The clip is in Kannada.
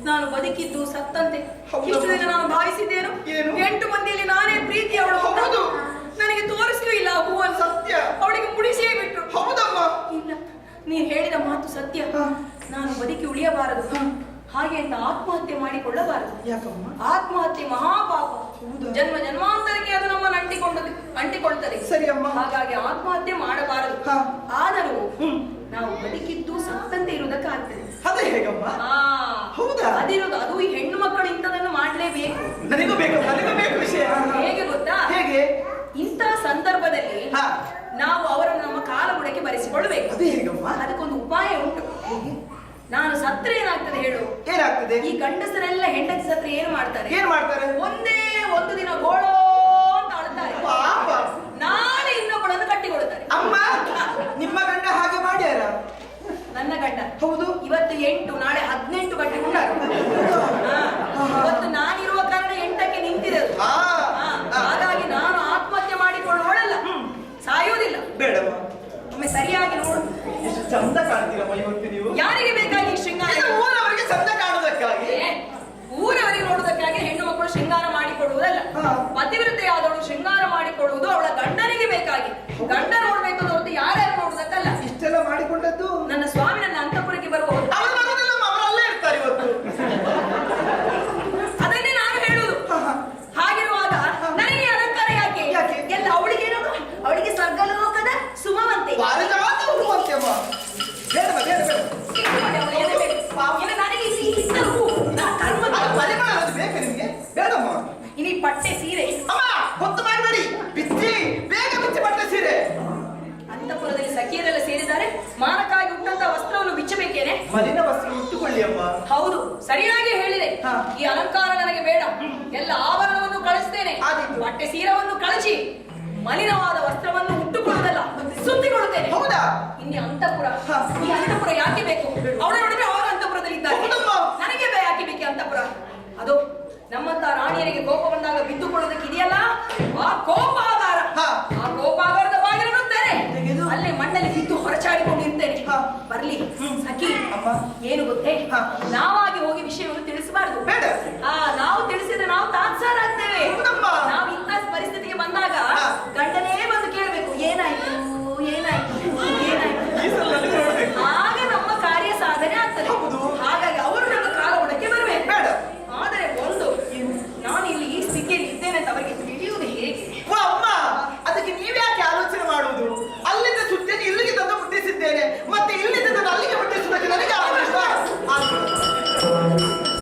ನಾನು ಬದುಕಿದ್ದು ಸತ್ತಂತೆ. ಇಷ್ಟು ದಿನ ನಾನು ಭಾವಿಸಿದ್ದೇನು, 8 ಮಂದಿಯಲ್ಲಿ ನಾನೇ ಪ್ರೀತಿ ಅವಳು. ಹೌದು, ನನಗೆ ತೋರಿಸಲೂ ಇಲ್ಲ ಆ ಹೂವನ್ನು. ಸತ್ಯ. ಅವಳಿಗೆ ಮುಡಿಸಿಯೇ ಬಿಟ್ರು. ಹೌದಮ್ಮ. ಇಲ್ಲ, ನೀನು ಹೇಳಿದ ಮಾತು ಸತ್ಯ. ನಾನು ಬದುಕಿ ಉಳಿಯಬಾರದು, ಹಾಗೆ ಅಂತ ಆತ್ಮಹತ್ಯೆ ಮಾಡಿಕೊಳ್ಳಬಾರದು. ಯಾಕಮ್ಮ? ಆತ್ಮಹತ್ಯೆ ಮಹಾಪಾಪ. ಜನ್ಮ ಜನ್ಮಾಂತರಕ್ಕೆ ಅದು ನಮ್ಮನ್ನು ಅಂಟಿಕೊಳ್ಳುತ್ತದೆ. ಸರಿ ಅಮ್ಮ. ಹಾಗಾಗಿ ಆತ್ಮಹತ್ಯೆ ಮಾಡಬಾರದು. ಆದರೂ ನಾವು ಬದುಕಿದ್ದು ಸತ್ತಂತೆ ಇರುವುದಕ್ಕಾಗ್ತದೆ. ಅದೇ ಹೇಗಮ್ಮ? ಹೌದಾ? ಅದಿರೋದು ಅದು ಈ ಹೆಣ್ಣು ಮಕ್ಕಳು ಇಂಥದನ್ನು ಮಾಡಲೇಬೇಕು. ನನಗೂ ಬೇಕು ವಿಷಯ. ಹೇಗೆ ಗೊತ್ತಾ? ಹೇಗೆ? ಇಂಥ ಸಂದರ್ಭದಲ್ಲಿ ನಾವು ಅವರನ್ನು ನಮ್ಮ ಕಾಲ ಬುಡಕ್ಕೆ ಬರೆಸಿಕೊಳ್ಳಬೇಕು. ಅದೇ ಹೇಗಮ್ಮ? ಅದಕ್ಕೊಂದು ಉಪಾಯ ಉಂಟು. ನಾನು ಸತ್ರೆ ಏನಾಗ್ತದೆ ಹೇಳು? ಏನಾಗ್ತದೆ? ಈ ಗಂಡಸರೆಲ್ಲ ಹೆಂಡತಿ ಸತ್ರೆ ಏನು ಮಾಡ್ತಾರೆ? ಒಂದೇ ಒಂದು ದಿನ ಗೋಳೋ ಅಂತ ಅಳ್ತಾರೆ. ನಾಳೆ ಇನ್ನೊಬ್ಬಳನ್ನು ಕಟ್ಟಿಕೊಳ್ಳುತ್ತಾರೆ. ಅಮ್ಮ, ನಿಮ್ಮ ಗಂಡ ಹಾಗೆ ಮಾಡ್ಯಾರ? ನನ್ನ ಗಂಡ ಹೌದು. ಇವತ್ತು 8, ನಾಳೆ 18 ಕಟ್ಟಿಕೊಂಡಾರು. ಇವತ್ತು ನಾನಿರುವ ಕಾರಣ 8ಕ್ಕೆ ನಿಂತಿರೋದು. ಹಾಗಾಗಿ ನಾನು ಆತ್ಮಹತ್ಯೆ ಮಾಡಿಕೊಳ್ಳೋಳಲ್ಲ, ಸಾಯುವುದಿಲ್ಲ. ಬೇಡಮ್ಮ. ಒಮ್ಮೆ ಸರಿಯಾಗಿ ನೋಡು. ಎಷ್ಟು ಚಂದ ಕಾಣ್ತೀರಮ್ಮ ಇವತ್ತು ನೀವು. ಯಾರಿಗೆ ಬೇಕಾಗಿ ಶೃಂಗಾರ? ಊರವರಿಗೆ ಚಂದ ಕಾಣುವುದಕ್ಕಾಗಿ. ಊರವರಿಗೆ ನೋಡುವುದಕ್ಕಾಗಿ ಹೆಣ್ಣು ಮಕ್ಕಳು ಶೃಂಗಾರ ಮಾಡಿಕೊಳ್ಳುವುದಲ್ಲ. ಪತಿವ್ರತೆಯಾದವಳು ಶೃಂಗಾರ ಮಾಡಿಕೊಳ್ಳುವುದು ಅವಳ ಗಂಡನಿಗೆ ಬೇಕಾಗಿ. ಗಂಡ ನೋಡ್ಬೇಕು ಹೊರತು ಯಾರ್ಯಾರು ನೋಡುವುದಕ್ಕಲ್ಲ. ಇಷ್ಟೆಲ್ಲ ಮಾಡಿಕೊಂಡದ್ದು ನನ್ನ ಸ್ವಾಮಿ ನನ್ನ ಅಂತಃಪುರಕ್ಕೆ ಬರಬಹುದು. ಅವರಲ್ಲೇ ಇರ್ತಾರೆ ಇವತ್ತು. ಅದನ್ನೇ ನಾನು ಹೇಳುವುದು. ಹಾಗಿರುವಾಗ ನನಗೆ ಅಲಂಕಾರ ಯಾಕೆ? ಎಲ್ಲ ಅವಳಿಗೇನು? ಅವಳಿಗೆ ಸ್ವರ್ಗಲೋಕದ ಸುಮವಂತೆ. ಇನಿ ಪಟ್ಟೆ ಸೀರೆ ಹೊತ್ತು ಮಾಡಬೇಡಿ, ಬಿಚ್ಚಿ ಬೇಗ ಬಿಚ್ಚಿ ಪಟ್ಟೆ ಸೀರೆ. ಅಂತಃಪುರದಲ್ಲಿ ಸಖಿಯರೆಲ್ಲ ಸೇರಿದ್ದಾರೆ. ಮಾನಕ್ಕಾಗಿ ಉಟ್ಟಂತ ವಸ್ತ್ರವನ್ನು ಬಿಚ್ಚಬೇಕೇನೆ? ಮಲಿನ ವಸ್ತ್ರ ಉಟ್ಟುಕೊಳ್ಳಿ ಅಮ್ಮ. ಹೌದು, ಸರಿಯಾಗಿ ಹೇಳಿದೆ. ಈ ಅಲಂಕಾರ ನನಗೆ ಬೇಡ. ಎಲ್ಲ ಆಭರಣವನ್ನು ಕಳಿಸ್ತೇನೆ. ಪಟ್ಟೆ ಸೀರವನ್ನು ಕಳಿಸಿ ಮಲಿನವಾದ ವಸ್ತ್ರವನ್ನು ಉಟ್ಟುಕೊಳ್ಳುವುದಲ್ಲ, ಸುತ್ತಿಕೊಳ್ಳುತ್ತೇನೆ. ಹೌದಾ? ಇನ್ನು ಅಂತಃಪುರ, ಈ ಅಂತಃಪುರ ಯಾಕೆ ಬೇಕು? ಅವಳ ನೋಡಿದ್ರೆ ಅವರ ಅಂತಃಪುರದಲ್ಲಿ ಇದ್ದಾರೆ. ನನಗೆ ಯಾಕೆ ಬೇಕೆ ಅಂತಃಪುರ? ಅದು ನಮ್ಮಂತ ರಾಣಿಯರಿಗೆ ಕೋಪ ಬಂದಾಗ ಬಿದ್ದುಕೊಳ್ಳೋದಕ್ಕೆ ಇದೆಯಲ್ಲ, ಆ ಕೋಪಾಗಾರ. ಆ ಕೋಪಾಗಾರದ ಬಾಗಿಲನ್ನು ತೆರೆ, ಅಲ್ಲೇ ಮಣ್ಣಲ್ಲಿ ಬಿದ್ದು ಹೊರಚಾಡಿಕೊಂಡಿರ್ತೇನೆ. ಬರ್ಲಿ ಸಖಿ. ಏನು ಗೊತ್ತೇ, ನಾವಾಗಿ ಹೋಗಿ ವಿಷಯವನ್ನು ತಿಳಿಸಬಾರದು. ನಾವು